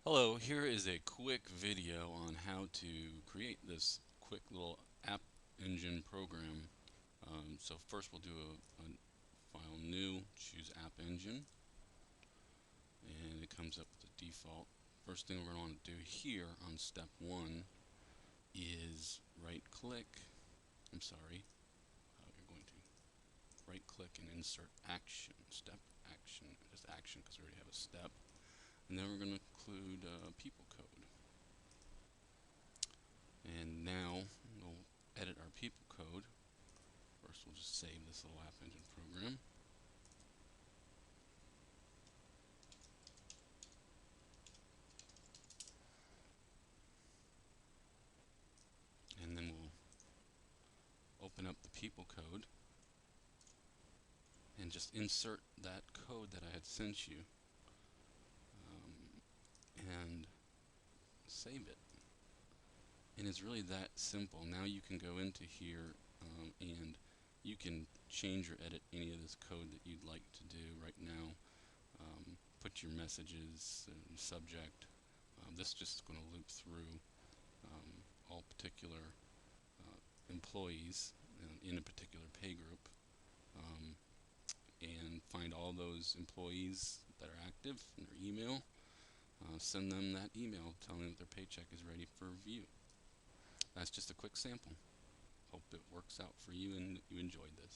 Hello, here is a quick video on how to create this quick little app engine program. So first we'll do a file new, choose app engine, and it comes up with the default. First thing we're going to want to do here on step one is you're going to right click and insert action, step action, just action because we already have a step. And then we're going to include PeopleCode. And now we'll edit our PeopleCode. First, we'll just save this little app engine program. And then we'll open up the PeopleCode and just insert that code that I had sent you and save it. And it's really that simple. Now you can go into here and you can change or edit any of this code that you'd like to do right now. Put your messages and subject. This is just going to loop through all particular employees in a particular pay group and find all those employees that are active in their email. Send them that email telling them that their paycheck is ready for review. That's just a quick sample. Hope it works out for you and you enjoyed this.